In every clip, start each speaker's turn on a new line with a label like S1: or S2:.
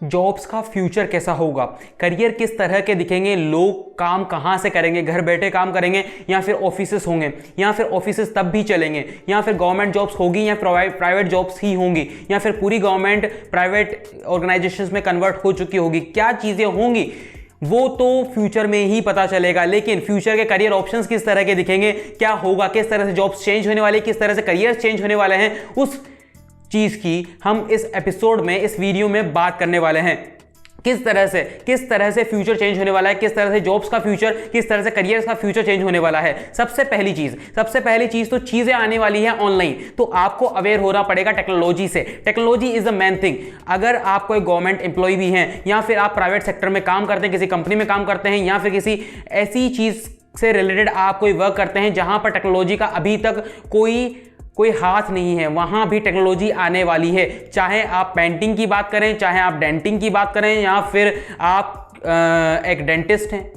S1: Jobs का future कैसा होगा, करियर किस तरह के दिखेंगे, लोग काम कहाँ से करेंगे, घर बैठे काम करेंगे या फिर ऑफिसेस होंगे, या फिर ऑफिसेस तब भी चलेंगे, या फिर गवर्नमेंट जॉब्स होगी या प्राइवेट जॉब्स ही होंगी, या फिर पूरी गवर्नमेंट प्राइवेट ऑर्गेनाइजेशंस में कन्वर्ट हो चुकी होगी, क्या चीज़ें होंगी वो तो फ्यूचर में ही पता चलेगा। लेकिन फ्यूचर के करियर ऑप्शंस किस तरह के दिखेंगे, क्या होगा, किस तरह से जॉब्स चेंज होने वाली, किस तरह से करियर चेंज होने वाले हैं, उस चीज़ की हम इस एपिसोड में, इस वीडियो में बात करने वाले हैं। किस तरह से फ्यूचर चेंज होने वाला है, किस तरह से जॉब्स का फ्यूचर, किस तरह से करियर का फ्यूचर चेंज होने वाला है। सबसे पहली चीज तो चीजें आने वाली है ऑनलाइन, तो आपको अवेयर होना पड़ेगा टेक्नोलॉजी से। Technology is the main thing. अगर आप कोई गवर्नमेंट एम्प्लॉय भी हैं या फिर आप प्राइवेट सेक्टर में काम करते हैं, किसी कंपनी में काम करते हैं, या फिर किसी ऐसी चीज से रिलेटेड आप कोई वर्क करते हैं जहां पर टेक्नोलॉजी का अभी तक कोई हाथ नहीं है, वहां भी टेक्नोलॉजी आने वाली है। चाहे आप पेंटिंग की बात करें, चाहे आप डेंटिंग की बात करें, या फिर आप एक डेंटिस्ट हैं,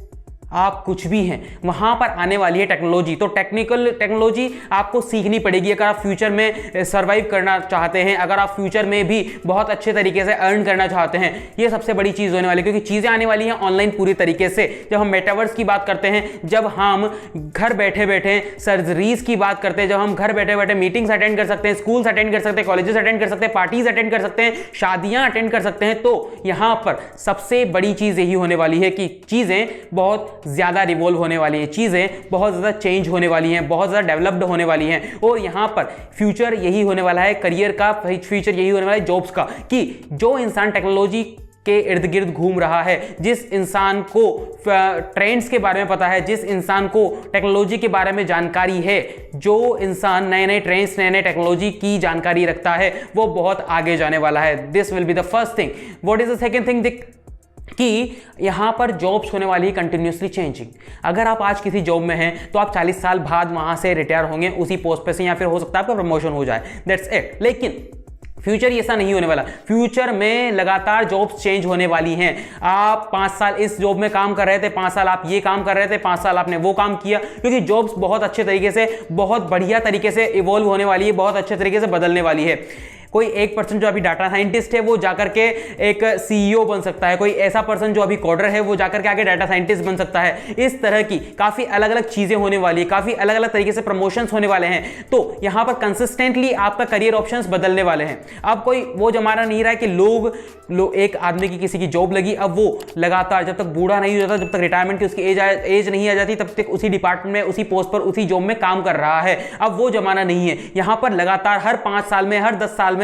S1: आप कुछ भी हैं, वहां पर आने वाली है टेक्नोलॉजी। तो टेक्नोलॉजी आपको सीखनी पड़ेगी अगर आप फ्यूचर में सर्वाइव करना चाहते हैं, अगर आप फ्यूचर में भी बहुत अच्छे तरीके से अर्न करना चाहते हैं। ये सबसे बड़ी चीज़ होने वाली है, क्योंकि चीज़ें आने वाली हैं ऑनलाइन पूरी तरीके से। जब हम मेटावर्स की बात करते हैं, जब हम घर बैठे बैठे सर्जरीज की बात करते हैं, जब हम घर बैठे बैठे मीटिंग्स अटेंड कर सकते हैं, स्कूल्स अटेंड कर सकते हैं, कॉलेजेस अटेंड कर सकते हैं, पार्टीज अटेंड कर सकते हैं, शादियां अटेंड कर सकते हैं, तो यहां पर सबसे बड़ी चीज़ यही होने वाली है कि चीज़ें बहुत ज्यादा रिवॉल्व होने वाली है, चीजें बहुत ज्यादा चेंज होने वाली हैं, बहुत ज्यादा डेवलप्ड होने वाली हैं। और यहां पर फ्यूचर यही होने वाला है, करियर का फ्यूचर यही होने वाला है, जॉब्स का, कि जो इंसान टेक्नोलॉजी के इर्द गिर्द घूम रहा है, जिस इंसान को ट्रेंड्स के बारे में पता है, जिस इंसान को टेक्नोलॉजी के बारे में जानकारी है, जो इंसान नए नए ट्रेंड्स, नए नए टेक्नोलॉजी की जानकारी रखता है, वो बहुत आगे जाने वाला है। This will be the first thing. What is the second thing? कि यहां पर जॉब्स होने वाली है कंटिन्यूसली चेंजिंग। अगर आप आज किसी जॉब में हैं तो आप 40 साल बाद वहां से रिटायर होंगे उसी पोस्ट पे से, या फिर हो सकता है आपका प्रमोशन हो जाए, दैट्स इट। लेकिन फ्यूचर ऐसा नहीं होने वाला। फ्यूचर में लगातार जॉब्स चेंज होने वाली हैं। आप 5 साल इस जॉब में काम कर रहे थे, 5 साल आप ये काम कर रहे थे, 5 साल आपने वो काम किया, क्योंकि जॉब्स बहुत अच्छे तरीके से, बहुत बढ़िया तरीके से इवॉल्व होने वाली है, बहुत अच्छे तरीके से बदलने वाली है। कोई एक पर्सन जो अभी डाटा साइंटिस्ट है वो जाकर के एक सीईओ बन सकता है, कोई ऐसा पर्सन जो अभी कोडर है वो जाकर के आगे डाटा साइंटिस्ट बन सकता है। इस तरह की काफी अलग अलग चीजें होने वाली है, काफी अलग अलग तरीके से प्रमोशंस होने वाले हैं। तो यहां पर कंसिस्टेंटली आपका करियर ऑप्शंस बदलने वाले हैं। अब कोई वो जमाना नहीं रहा है कि लोग एक आदमी की किसी की जॉब लगी, अब वो लगातार जब तक बूढ़ा नहीं हो जाता, जब तक रिटायरमेंट की उसकी एज नहीं आ जाती, तब तक उसी डिपार्टमेंट में, उसी पोस्ट पर, उसी जॉब में काम कर रहा है। अब वो जमाना नहीं है। यहां पर लगातार हर 5 साल में, हर 10 साल में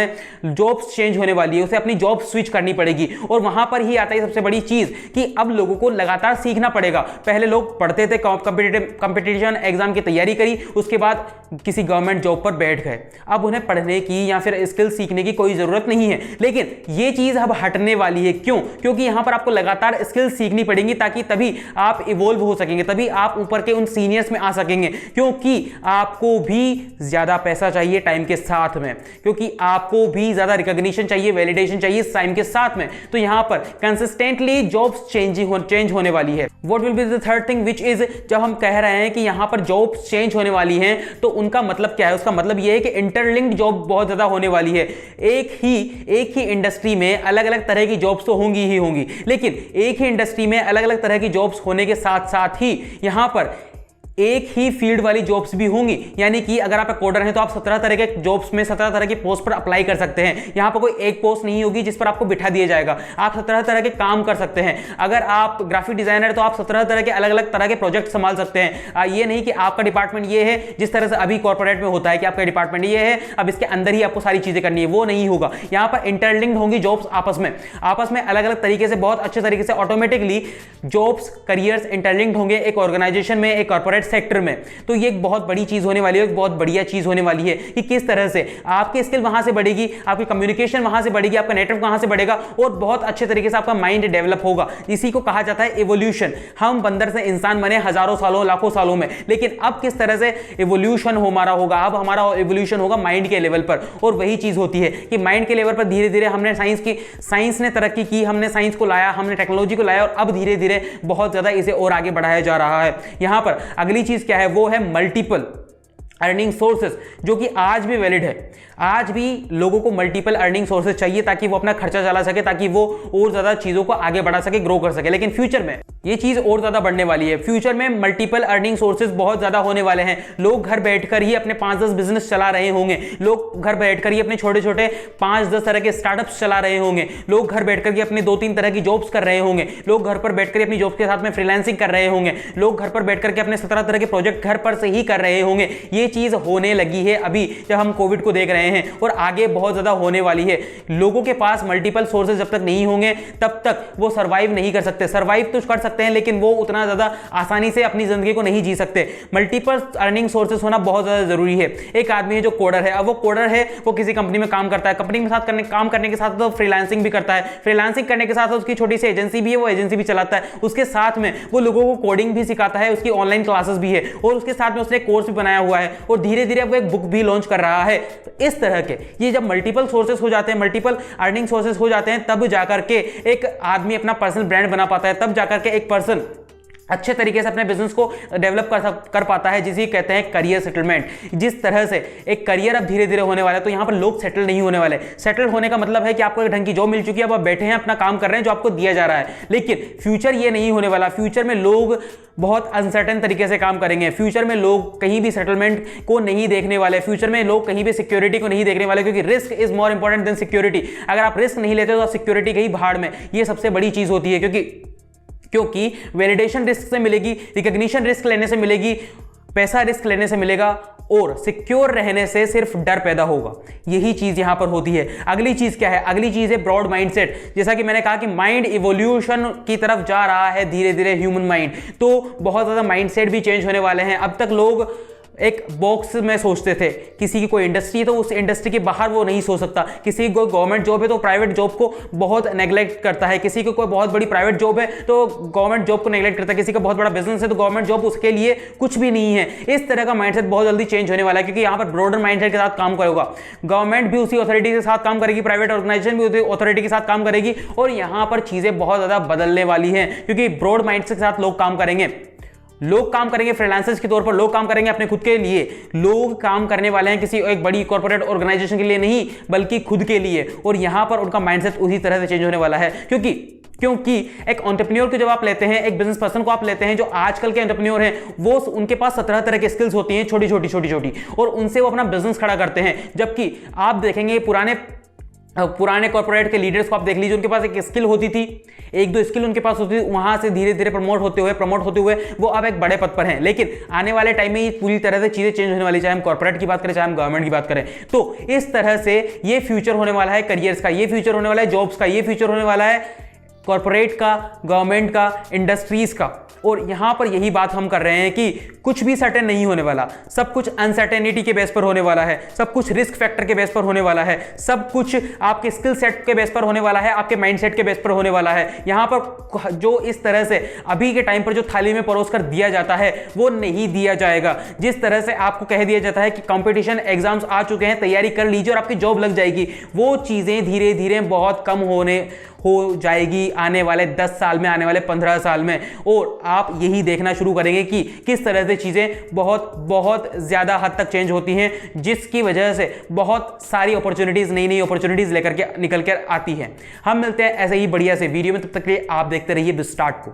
S1: जॉब्स चेंज होने वाली है, उसे अपनी जॉब स्विच करनी पड़ेगी। और वहां पर ही आता है सबसे बड़ी चीज कि अब लोगों को लगातार सीखना पड़ेगा। पहले लोग पढ़ते थे, कंपटीशन एग्जाम की तैयारी करी, उसके बाद किसी गवर्नमेंट जॉब पर बैठ गए। अब उन्हें पढ़ने की या फिर स्किल सीखने की कोई जरूरत नहीं है। लेकिन ये चीज अब हटने वाली है। क्यों? क्योंकि यहां पर आपको लगातार स्किल सीखनी पड़ेगी, ताकि तभी आप इवॉल्व हो सकेंगे, तभी आप ऊपर के उन सीनियर्स में आ सकेंगे। क्योंकि आपको भी ज्यादा पैसा चाहिए टाइम के साथ में, क्योंकि आपको भी ज्यादा रिकॉग्निशन चाहिए, वैलिडेशन चाहिए इस टाइम के साथ में। तो यहां पर कंसिस्टेंटली जॉब्स चेंज होने वाली है। What will be the third thing which is, जब हम कह रहे हैं कि यहां पर जॉब्स चेंज होने वाली हैं, तो उनका मतलब क्या है? उसका मतलब यह है कि इंटरलिंक्ड जॉब बहुत ज्यादा होने वाली है। एक ही इंडस्ट्री में अलग अलग तरह की जॉब्स तो होंगी ही होंगी, लेकिन एक ही इंडस्ट्री में अलग अलग तरह की जॉब्स होने के साथ साथ ही यहां पर एक ही फील्ड वाली जॉब्स भी होंगी। यानी कि अगर आप एक कोडर हैं तो आप 17 तरह के जॉब्स में 17 तरह की पोस्ट पर अप्लाई कर सकते हैं। यहां पर कोई एक पोस्ट नहीं होगी जिस पर आपको बिठा दिया जाएगा। आप 17 तरह के काम कर सकते हैं। अगर आप ग्राफिक डिजाइनर तो आप 17 तरह के अलग अलग तरह के प्रोजेक्ट संभाल सकते हैं। ये नहीं कि आपका डिपार्टमेंट ये है, जिस तरह से अभी कॉर्पोरेट में होता है कि आपका डिपार्टमेंट ये है, अब इसके अंदर ही आपको सारी चीजें करनी है, वो नहीं होगा। यहां पर इंटरलिंक्ड होंगी जॉब्स आपस में अलग अलग तरीके से, बहुत अच्छे तरीके से ऑटोमेटिकली जॉब्स, करियर्स इंटरलिंक्ड होंगे एक ऑर्गेनाइजेशन में, एक कॉर्पोरेट सेक्टर में। तो ये एक बहुत बड़ी चीज होने वाली है, एक बहुत बढ़िया चीज होने वाली है कि किस तरह से आपकी स्किल वहां से बढ़ेगी, आपकी कम्युनिकेशन वहां से बढ़ेगी, आपका नेटवर्क वहां से बढ़ेगा और बहुत अच्छे तरीके से आपका माइंड डेवलप होगा। इसी को कहा जाता है इवोल्यूशन। हम बंदर से इंसान बने हजारों सालों, लाखों सालों में, लेकिन अब किस तरह से इवोल्यूशन हमारा होगा? अब हमारा इवोल्यूशन होगा माइंड के लेवल पर। और वही चीज होती है कि माइंड के लेवल पर धीरे धीरे हमने साइंस ने तरक्की की, हमने साइंस को लाया, हमने टेक्नोलॉजी को लाया और अब धीरे धीरे बहुत ज्यादा इसे और आगे बढ़ाया जा रहा है। यहां पर अगली चीज क्या है? वो है अर्निंग सोर्सेज जो कि आज भी वैलिड है। आज भी लोगों को मल्टीपल अर्निंग सोर्सेज चाहिए ताकि वो अपना खर्चा चला सके, ताकि वो और ज्यादा चीजों को आगे बढ़ा सके, ग्रो कर सके। लेकिन फ्यूचर में ये चीज और ज्यादा बढ़ने वाली है। फ्यूचर में मल्टीपल अर्निंग सोर्सेज बहुत ज्यादा होने वाले हैं। लोग घर बैठकर ही अपने 5-10 बिजनेस चला रहे होंगे। लोग घर बैठकर ही अपने छोटे छोटे 5-10 तरह के स्टार्टअप्स चला रहे होंगे। लोग घर बैठकर ही अपने 2-3 तरह की जॉब्स कर रहे होंगे। लोग घर पर बैठकर अपनी जॉब्स के साथ में फ्रीलांसिंग कर रहे होंगे। लोग घर पर बैठकर के अपने 17 तरह के प्रोजेक्ट घर पर से ही कर रहे होंगे। ये चीज होने लगी है अभी जब हम कोविड को देख रहे हैं, और आगे बहुत ज्यादा होने वाली है। लोगों के पास मल्टीपल सोर्सेज जब तक नहीं होंगे तब तक वो सर्वाइव नहीं कर सकते। सर्वाइव तो कर सकते हैं लेकिन वो उतना ज्यादा आसानी से अपनी जिंदगी को नहीं जी सकते। मल्टीपल अर्निंग सोर्सेज होना बहुत ज्यादा जरूरी है। एक आदमी है जो कोडर है, अब वो कोडर है, वो किसी कंपनी में काम करता है, कंपनी में काम करने के साथ तो फ्रीलांसिंग भी करता है, फ्रीलांसिंग करने के साथ उसकी छोटी सी एजेंसी भी है, वो एजेंसी भी चलाता है। उसके साथ में वो लोगों को कोडिंग भी सिखाता है, उसकी ऑनलाइन क्लासेस भी है, और उसके साथ में उसने कोर्स भी बनाया हुआ है, और धीरे धीरे वो एक बुक भी लॉन्च कर रहा है। तो इस तरह के ये जब मल्टीपल सोर्सेस हो जाते हैं, मल्टीपल अर्निंग सोर्सेस हो जाते हैं, तब जाकर के एक आदमी अपना पर्सनल ब्रांड बना पाता है, तब जाकर के एक पर्सन अच्छे तरीके से अपने बिजनेस को डेवलप कर पाता है, जिसे कहते हैं करियर सेटलमेंट। जिस तरह से एक करियर अब धीरे धीरे होने वाला है, तो यहां पर लोग सेटल नहीं होने वाले। सेटल होने का मतलब है कि आपको एक ढंग की जॉब मिल चुकी है, अब आप बैठे हैं, अपना काम कर रहे हैं जो आपको दिया जा रहा है। लेकिन फ्यूचर ये नहीं होने वाला। फ्यूचर में लोग बहुत अनसर्टेन तरीके से काम करेंगे। फ्यूचर में लोग कहीं भी सेटलमेंट को नहीं देखने वाले। फ्यूचर में लोग कहीं भी सिक्योरिटी को नहीं देखने वाले, क्योंकि risk is more important than security. अगर आप रिस्क नहीं लेते तो सिक्योरिटी गई भाड़ में। ये सबसे बड़ी चीज होती है, क्योंकि वैलिडेशन रिस्क से मिलेगी, रिकॉग्निशन रिस्क लेने से मिलेगी, पैसा रिस्क लेने से मिलेगा, और सिक्योर रहने से सिर्फ डर पैदा होगा। यही चीज यहां पर होती है। अगली चीज क्या है? अगली चीज है ब्रॉड माइंडसेट। जैसा कि मैंने कहा कि माइंड इवोल्यूशन की तरफ जा रहा है धीरे धीरे, ह्यूमन माइंड। तो बहुत ज्यादा माइंडसेट भी चेंज होने वाले हैं। अब तक लोग एक बॉक्स में सोचते थे। किसी की कोई इंडस्ट्री है तो उस इंडस्ट्री के बाहर वो नहीं सोच सकता। किसी को गवर्नमेंट जॉब है तो प्राइवेट जॉब को बहुत नेग्लेक्ट करता है। किसी को कोई बहुत बड़ी प्राइवेट जॉब है तो गवर्नमेंट जॉब को नेग्लेक्ट करता है। किसी का बहुत बड़ा बिजनेस है तो गवर्नमेंट जॉब उसके लिए कुछ भी नहीं है। इस तरह का माइंडसेट बहुत जल्दी चेंज होने वाला है, क्योंकि यहाँ पर ब्रॉडर माइंडसेट के साथ काम करेगा। गवर्नमेंट भी उसी अथॉरिटी के साथ काम करेगी, प्राइवेट ऑर्गेनाइजेशन भी उसी अथॉरिटी के साथ काम करेगी, और यहाँ पर चीजें बहुत ज्यादा बदलने वाली हैं, क्योंकि ब्रॉड माइंडसेट के साथ लोग काम करेंगे। लोग काम करेंगे फ्रीलांसर्स के तौर पर, लोग काम करेंगे अपने खुद के लिए। लोग काम करने वाले हैं किसी एक बड़ी कॉर्पोरेट ऑर्गेनाइजेशन के लिए नहीं, बल्कि खुद के लिए। और यहां पर उनका माइंडसेट उसी तरह से चेंज होने वाला है, क्योंकि एक एंटरप्रेन्योर को जब आप लेते हैं, एक बिजनेस पर्सन को आप लेते हैं, जो आजकल के एंटरप्रेन्योर हैं, वो उनके पास 17 तरह की स्किल्स होती हैं, छोटी छोटी, और उनसे वो अपना बिजनेस खड़ा करते हैं। जबकि आप देखेंगे पुराने कॉर्पोरेट के लीडर्स को आप देख लीजिए, उनके पास एक स्किल होती थी, 1-2 स्किल उनके पास होती थी, वहां से धीरे धीरे प्रमोट होते हुए वो अब एक बड़े पद पर हैं। लेकिन आने वाले टाइम में ये पूरी तरह से चीजें चेंज होने वाली, चाहे हम कॉर्पोरेट की बात करें, चाहे हम गवर्नमेंट की बात करें। तो इस तरह से ये फ्यूचर होने वाला है करियर्स का, ये फ्यूचर होने वाला है जॉब्स का, ये फ्यूचर होने वाला है कॉर्पोरेट का, गवर्नमेंट का, इंडस्ट्रीज का। और यहां पर यही बात हम कर रहे हैं कि कुछ भी सर्टेन नहीं होने वाला। सब कुछ अनसर्टेनिटी के बेस पर होने वाला है, सब कुछ रिस्क फैक्टर के बेस पर होने वाला है, सब कुछ आपके स्किल सेट के बेस पर होने वाला है, आपके माइंडसेट के बेस पर होने वाला है। यहां पर जो इस तरह से अभी के टाइम पर जो थाली में परोस कर दिया जाता है वो नहीं दिया जाएगा। जिस तरह से आपको कह दिया जाता है कि कंपटीशन एग्जाम्स आ चुके हैं, तैयारी कर लीजिए और आपकी जॉब लग जाएगी, वो चीजें धीरे धीरे बहुत कम हो जाएगी आने वाले 10 साल में, आने वाले 15 साल में। और आप यही देखना शुरू करेंगे कि किस तरह से चीजें बहुत बहुत ज्यादा हद तक चेंज होती हैं, जिसकी वजह से बहुत सारी अपॉर्चुनिटीज, नई अपॉर्चुनिटीज लेकर के निकल कर आती हैं। हम मिलते हैं ऐसे ही बढ़िया से वीडियो में, तब तक के लिए आप देखते रहिए बिस्टार्ट को।